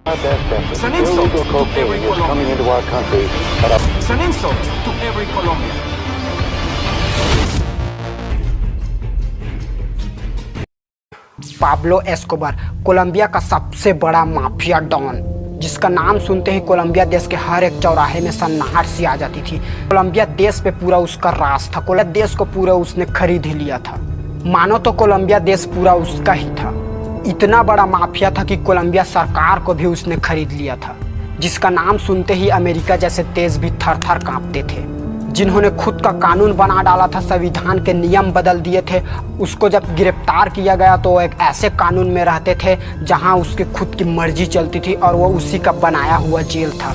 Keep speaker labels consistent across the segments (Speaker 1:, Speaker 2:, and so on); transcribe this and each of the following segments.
Speaker 1: It's an insult to every Colombian. It's an insult to every Colombian.
Speaker 2: Pablo Escobar Colombia का सबसे बड़ा mafia don, जिसका नाम सुनते ही कोलंबिया देश के हर एक चौराहे में सन्नाहट सी आ जाती थी। कोलंबिया देश पे पूरा उसका राज था। कोलंबिया देश को पूरा उसने खरीद ही लिया था। मानो तो कोलंबिया देश पूरा उसका ही था। इतना बड़ा माफिया था कि कोलंबिया सरकार को भी उसने खरीद लिया था, जिसका नाम सुनते ही अमेरिका जैसे देश भी थर थर कांपते थे। जिन्होंने खुद का कानून बना डाला था, संविधान के नियम बदल दिए थे। उसको जब गिरफ्तार किया गया तो वो एक ऐसे कानून में रहते थे जहां उसकी खुद की मर्जी चलती थी और वो उसी का बनाया हुआ जेल था।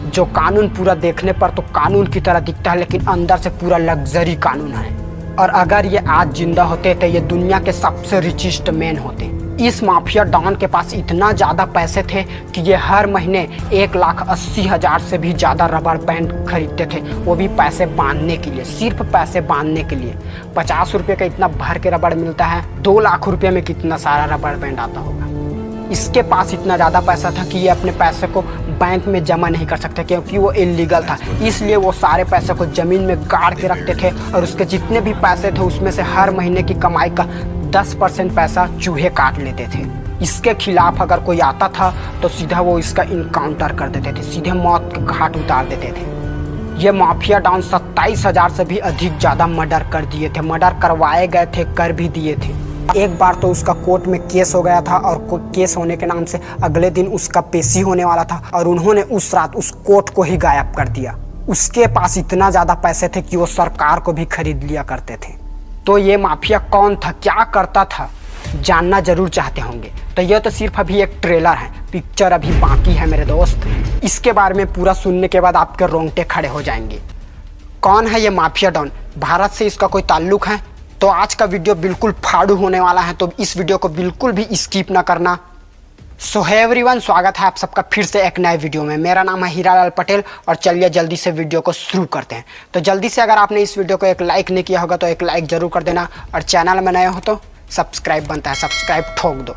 Speaker 2: जो कानून पूरा देखने पर तो कानून की तरह दिखता है, लेकिन अंदर से पूरा लग्जरी कानून है। और अगर ये आज जिंदा होते तो ये दुनिया के सबसे रिचेस्ट मैन होते। इस माफिया डॉन के पास इतना ज़्यादा पैसे थे कि ये हर महीने 1,80,000 से भी ज़्यादा रबर बैंड खरीदते थे, वो भी पैसे बांधने के लिए, सिर्फ पैसे बांधने के लिए। 50 रुपये का इतना भर के रबड़ मिलता है, 2 लाख रुपये में कितना सारा रबर बैंड आता होगा। इसके पास इतना ज़्यादा पैसा था कि ये अपने पैसे को बैंक में जमा नहीं कर सकते, क्योंकि वो इलीगल था। इसलिए वो सारे पैसे को ज़मीन में गाड़ के रखते थे और उसके जितने भी पैसे थे उसमें से हर महीने की कमाई का 10% पैसा चूहे काट लेते थे। इसके खिलाफ अगर कोई आता था तो सीधा वो इसका इनकाउंटर कर देते थे, सीधे मौत के घाट उतार देते थे। ये माफिया डॉन 27,000 से भी अधिक ज़्यादा मर्डर कर दिए थे, मर्डर करवाए गए थे, कर भी दिए थे। एक बार तो उसका कोर्ट में केस हो गया था और केस होने के नाम से अगले दिन उसका पेशी होने वाला था और उन्होंने उस रात उस कोर्ट को ही गायब कर दिया। उसके पास इतना ज़्यादा पैसे थे कि वो सरकार को भी खरीद लिया करते थे। तो ये माफिया कौन था, क्या करता था, जानना जरूर चाहते होंगे। तो यह तो सिर्फ अभी एक ट्रेलर है, पिक्चर अभी बाकी है मेरे दोस्त। इसके बारे में पूरा सुनने के बाद आपके रोंगटे खड़े हो जाएंगे। कौन है ये माफिया डॉन, भारत से इसका कोई ताल्लुक है? तो आज का वीडियो बिल्कुल फाड़ू होने वाला है, तो इस वीडियो को बिल्कुल भी स्किप ना करना। सो है एवरीवन, स्वागत है आप सबका फिर से एक नए वीडियो में। मेरा नाम है हीरालाल पटेल और चलिए जल्दी से वीडियो को शुरू करते हैं। तो जल्दी से अगर आपने इस वीडियो को एक लाइक नहीं किया होगा तो एक लाइक जरूर कर देना, और चैनल में नए हो तो सब्सक्राइब बनता है, सब्सक्राइब ठोक दो।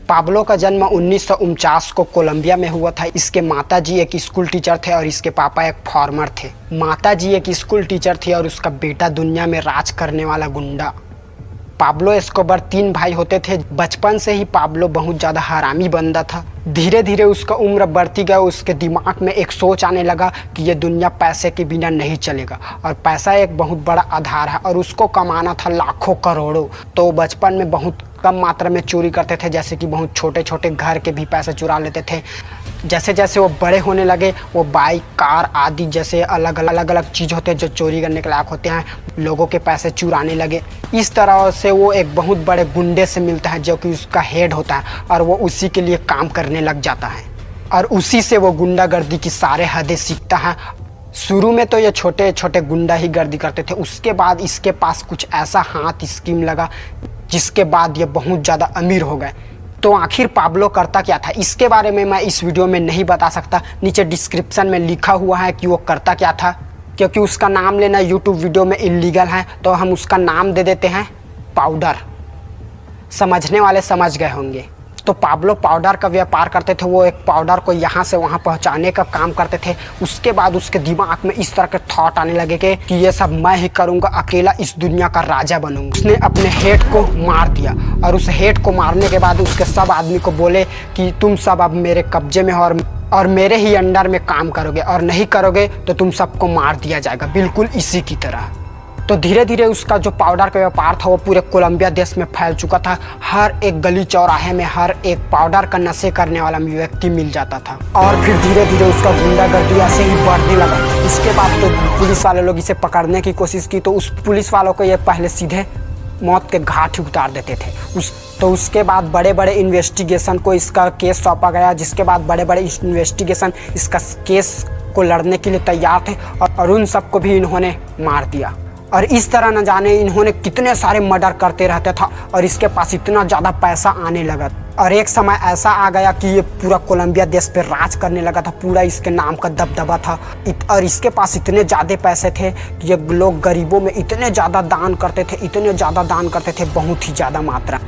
Speaker 2: पाब्लो का जन्म 1949 को कोलंबिया में हुआ था। इसके माताजी एक स्कूल टीचर थे और इसके पापा एक फार्मर थे। माताजी एक स्कूल टीचर थी और उसका बेटा दुनिया में राज करने वाला गुंडा। पाब्लो एस्कोबार 3 भाई होते थे। बचपन से ही पाब्लो बहुत ज़्यादा हरामी बंदा था। धीरे धीरे उसका उम्र बढ़ती गई, उसके दिमाग में एक सोच आने लगा कि ये दुनिया पैसे के बिना नहीं चलेगा और पैसा एक बहुत बड़ा आधार है और उसको कमाना था लाखों करोड़ों। तो बचपन में बहुत कम मात्रा में चोरी करते थे, जैसे कि बहुत छोटे छोटे घर के भी पैसे चुरा लेते थे। जैसे जैसे वो बड़े होने लगे, वो बाइक, कार आदि जैसे अलग अलग चीज़ होते हैं जो चोरी करने के लायक होते हैं, लोगों के पैसे चुराने लगे। इस तरह से वो एक बहुत बड़े गुंडे से मिलता है जो कि उसका हेड होता है और वो उसी के लिए काम करने लग जाता है और उसी से वो गुंडागर्दी की सारे हदें सीखता है। शुरू में तो ये छोटे छोटे गुंडा ही गर्दी करते थे, उसके बाद इसके पास कुछ ऐसा हाथ स्कीम लगा जिसके बाद ये बहुत ज़्यादा अमीर हो गए। तो आखिर पाब्लो करता क्या था, इसके बारे में मैं इस वीडियो में नहीं बता सकता। नीचे डिस्क्रिप्शन में लिखा हुआ है कि वो करता क्या था, क्योंकि उसका नाम लेना यूट्यूब वीडियो में इलीगल है, तो हम उसका नाम दे देते हैं पाउडर। समझने वाले समझ गए होंगे। तो पाब्लो पाउडर का व्यापार करते थे। वो एक पाउडर को यहाँ से वहाँ पहुँचाने का काम करते थे। उसके बाद उसके दिमाग में इस तरह के थॉट आने लगे कि ये सब मैं ही करूँगा, अकेला इस दुनिया का राजा बनूंगा। उसने अपने हेड को मार दिया और उस हेड को मारने के बाद उसके सब आदमी को बोले कि तुम सब अब मेरे कब्जे में हो और मेरे ही अंडर में काम करोगे, और नहीं करोगे तो तुम सबको मार दिया जाएगा, बिल्कुल इसी की तरह। तो धीरे धीरे उसका जो पाउडर का व्यापार था वो पूरे कोलंबिया देश में फैल चुका था। हर एक गली चौराहे में हर एक पाउडर का नशे करने वाला व्यक्ति मिल जाता था और फिर धीरे धीरे उसका गुंडागर्दी ऐसे ही बढ़ने लगा। इसके बाद तो पुलिस वाले लोग इसे पकड़ने की कोशिश की, तो उस पुलिस वालों को ये पहले सीधे मौत के घाट ही उतार देते थे। उसके बाद बड़े बड़े इन्वेस्टिगेशन को इसका केस सौंपा गया, जिसके बाद बड़े बड़े इन्वेस्टिगेशन इसका केस को लड़ने के लिए तैयार थे और उन सबको भी इन्होंने मार दिया। और इस तरह न जाने इन्होंने कितने सारे मर्डर करते रहते था और इसके पास इतना ज़्यादा पैसा आने लगा। और एक समय ऐसा आ गया कि ये पूरा कोलंबिया देश पे राज करने लगा था, पूरा इसके नाम का दबदबा था। और इसके पास इतने ज़्यादा पैसे थे कि ये लोग गरीबों में इतने ज़्यादा दान करते थे, इतने ज़्यादा दान करते थे, बहुत ही ज़्यादा मात्रा।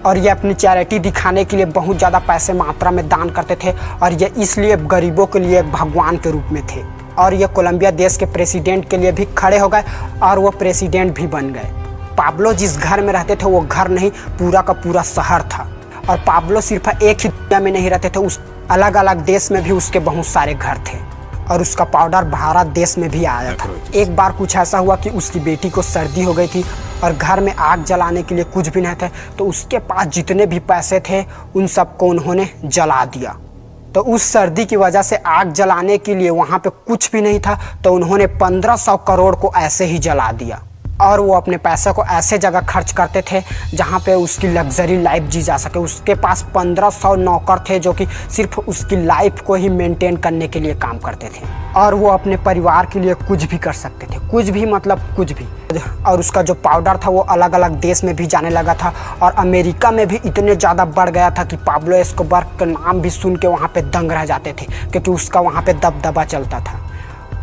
Speaker 2: और ये अपनी चैरिटी दिखाने के लिए बहुत ज़्यादा पैसे मात्रा में दान करते थे और ये इसलिए गरीबों के लिए एक भगवान के रूप में थे। और ये कोलंबिया देश के प्रेसिडेंट के लिए भी खड़े हो गए और वो प्रेसिडेंट भी बन गए। पाब्लो जिस घर में रहते थे वो घर नहीं, पूरा का पूरा शहर था। और पाब्लो सिर्फ एक ही दुनिया में नहीं रहते थे, उस अलग अलग देश में भी उसके बहुत सारे घर थे और उसका पाउडर भारत देश में भी आया था। एक बार कुछ ऐसा हुआ कि उसकी बेटी को सर्दी हो गई थी और घर में आग जलाने के लिए कुछ भी नहीं थे, तो उसके पास जितने भी पैसे थे उन सबको उन्होंने जला दिया। तो उस सर्दी की वजह से आग जलाने के लिए वहाँ पे कुछ भी नहीं था, तो उन्होंने 1500 करोड़ को ऐसे ही जला दिया। और वो अपने पैसे को ऐसे जगह खर्च करते थे जहाँ पे उसकी लग्जरी लाइफ जी जा सके। उसके पास 1500 नौकर थे जो कि सिर्फ उसकी लाइफ को ही मेंटेन करने के लिए काम करते थे और वो अपने परिवार के लिए कुछ भी कर सकते थे, कुछ भी मतलब कुछ भी। और उसका जो पाउडर था वो अलग अलग देश में भी जाने लगा था और अमेरिका में भी इतने ज़्यादा बढ़ गया था कि पाब्लो एस्कोबार का नाम भी सुन के वहाँ पे दंग रह जाते थे, क्योंकि उसका वहाँ पे दबदबा चलता था।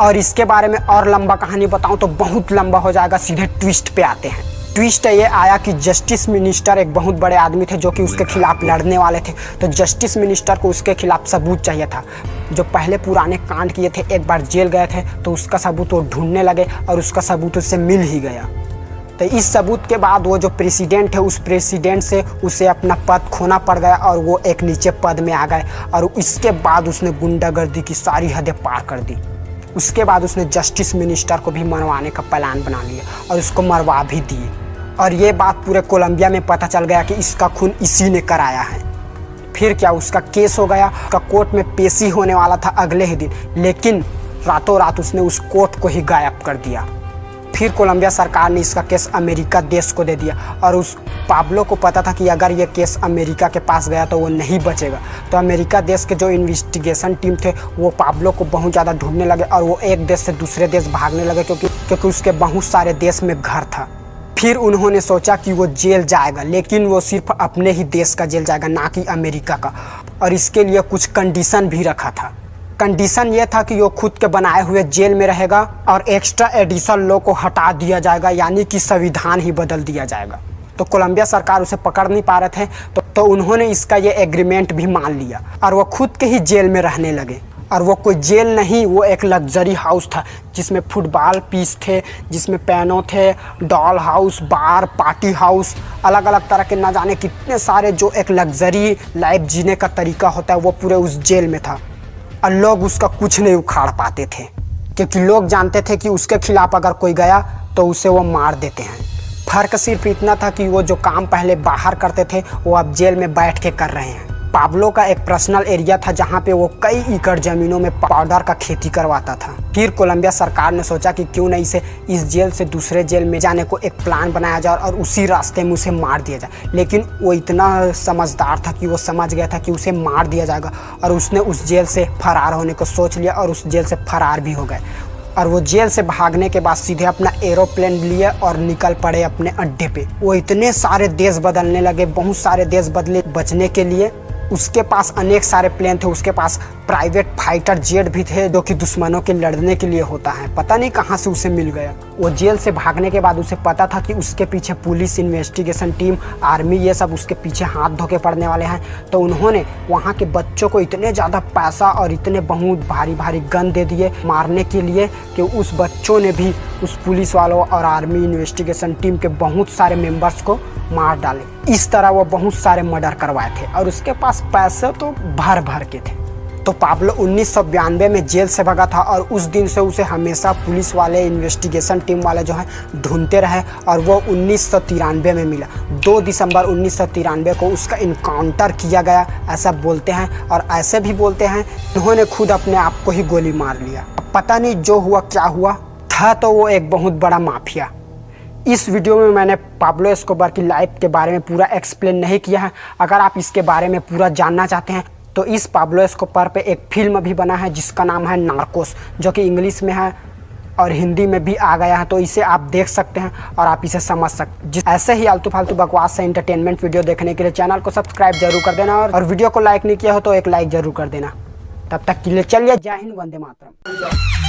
Speaker 2: और इसके बारे में और लंबा कहानी बताऊं तो बहुत लंबा हो जाएगा, सीधे ट्विस्ट पे आते हैं। ट्विस्ट ये आया कि जस्टिस मिनिस्टर एक बहुत बड़े आदमी थे जो कि उसके खिलाफ लड़ने वाले थे। तो जस्टिस मिनिस्टर को उसके खिलाफ सबूत चाहिए था। जो पहले पुराने कांड किए थे, एक बार जेल गए थे, तो उसका सबूत वो ढूंढने लगे और उसका सबूत उससे मिल ही गया। तो इस सबूत के बाद वो जो प्रेसिडेंट है, उस प्रेसिडेंट से उसे अपना पद खोना पड़ गया और वो एक नीचे पद में आ गए। और इसके बाद उसने गुंडागर्दी की सारी हदें पार कर दी। उसके बाद उसने जस्टिस मिनिस्टर को भी मरवाने का प्लान बना लिया और उसको मरवा भी दिए। और ये बात पूरे कोलंबिया में पता चल गया कि इसका खून इसी ने कराया है। फिर क्या, उसका केस हो गया, उसका कोर्ट में पेशी होने वाला था अगले ही दिन, लेकिन रातों रात उसने उस कोर्ट को ही गायब कर दिया। फिर कोलंबिया सरकार ने इसका केस अमेरिका देश को दे दिया और उस पाब्लो को पता था कि अगर ये केस अमेरिका के पास गया तो वो नहीं बचेगा। तो अमेरिका देश के जो इन्वेस्टिगेशन टीम थे वो पाब्लो को बहुत ज़्यादा ढूंढने लगे और वो एक देश से दूसरे देश भागने लगे, क्योंकि उसके बहुत सारे देश में घर था। फिर उन्होंने सोचा कि वो जेल जाएगा, लेकिन वो सिर्फ अपने ही देश का जेल जाएगा, ना कि अमेरिका का। और इसके लिए कुछ कंडीशन भी रखा था। कंडीशन ये था कि वो खुद के बनाए हुए जेल में रहेगा और एक्स्ट्रा एडिशनल लॉ को हटा दिया जाएगा, यानी कि संविधान ही बदल दिया जाएगा। तो कोलंबिया सरकार उसे पकड़ नहीं पा रहे थे, तो उन्होंने इसका ये एग्रीमेंट भी मान लिया और वो खुद के ही जेल में रहने लगे। और वो कोई जेल नहीं, वो एक लग्जरी हाउस था जिसमें फुटबॉल पीच थे, जिसमें पियानो थे, डॉल हाउस, बार, पार्टी हाउस, अलग अलग तरह के ना जाने कितने सारे जो एक लग्जरी लाइफ जीने का तरीका होता है वो पूरे उस जेल में था। और लोग उसका कुछ नहीं उखाड़ पाते थे, क्योंकि लोग जानते थे कि उसके खिलाफ अगर कोई गया तो उसे वो मार देते हैं। फर्क सिर्फ इतना था कि वो जो काम पहले बाहर करते थे वो अब जेल में बैठ के कर रहे हैं। पाब्लो का एक पर्सनल एरिया था जहाँ पे वो कई एकड़ जमीनों में पाउडर का खेती करवाता था। फिर कोलंबिया सरकार ने सोचा कि क्यों नहीं इसे इस जेल से दूसरे जेल में जाने को एक प्लान बनाया जाए और उसी रास्ते में उसे मार दिया जाए। लेकिन वो इतना समझदार था कि वो समझ गया था कि उसे मार दिया जाएगा और उसने उस जेल से फरार होने को सोच लिया और उस जेल से फरार भी हो गए। और वो जेल से भागने के बाद सीधे अपना एरोप्लेन लिए और निकल पड़े अपने अड्डे पे। वो इतने सारे देश बदलने लगे, बहुत सारे देश बदले बचने के लिए। उसके पास अनेक सारे प्लेन थे, उसके पास प्राइवेट फाइटर जेट भी थे जो कि दुश्मनों के लड़ने के लिए होता है। पता नहीं कहाँ से उसे मिल गया। वो जेल से भागने के बाद उसे पता था कि उसके पीछे पुलिस, इन्वेस्टिगेशन टीम, आर्मी, ये सब उसके पीछे हाथ धो के पड़ने वाले हैं। तो उन्होंने वहाँ के बच्चों को इतने ज़्यादा पैसा और इतने बहुत भारी भारी गन दे दिए मारने के लिए कि उस बच्चों ने भी उस पुलिस वालों और आर्मी, इन्वेस्टिगेशन टीम के बहुत सारे मेंबर्स को मार डाले। इस तरह वो बहुत सारे मर्डर करवाए थे और उसके पास पैसे तो भर भर के थे। तो पाब्लो 1992 में जेल से भगा था और उस दिन से उसे हमेशा पुलिस वाले, इन्वेस्टिगेशन टीम वाले जो हैं ढूंढते रहे और वो 1993 में मिला। 2 दिसंबर 1993 को उसका इनकाउंटर किया गया, ऐसा बोलते हैं। और ऐसे भी बोलते हैं उन्होंने खुद अपने आप को ही गोली मार लिया। पता नहीं जो हुआ क्या हुआ था, तो वो एक बहुत बड़ा माफिया। इस वीडियो में मैंने पाब्लो एस्कोबार की लाइफ के बारे में पूरा एक्सप्लेन नहीं किया है। अगर आप इसके बारे में पूरा जानना चाहते हैं तो इस पाब्लो एस्कोबार पे एक फिल्म भी बना है जिसका नाम है नार्कोस, जो कि इंग्लिश में है और हिंदी में भी आ गया है, तो इसे आप देख सकते हैं और आप इसे समझ सकते हैं। ऐसे ही आलतू फालतू बकवास से एंटरटेनमेंट वीडियो देखने के लिए चैनल को सब्सक्राइब जरूर कर देना और वीडियो को लाइक नहीं किया हो तो एक लाइक जरूर कर देना। तब तक के लिए चलिए, जय हिंद, वंदे मातरम।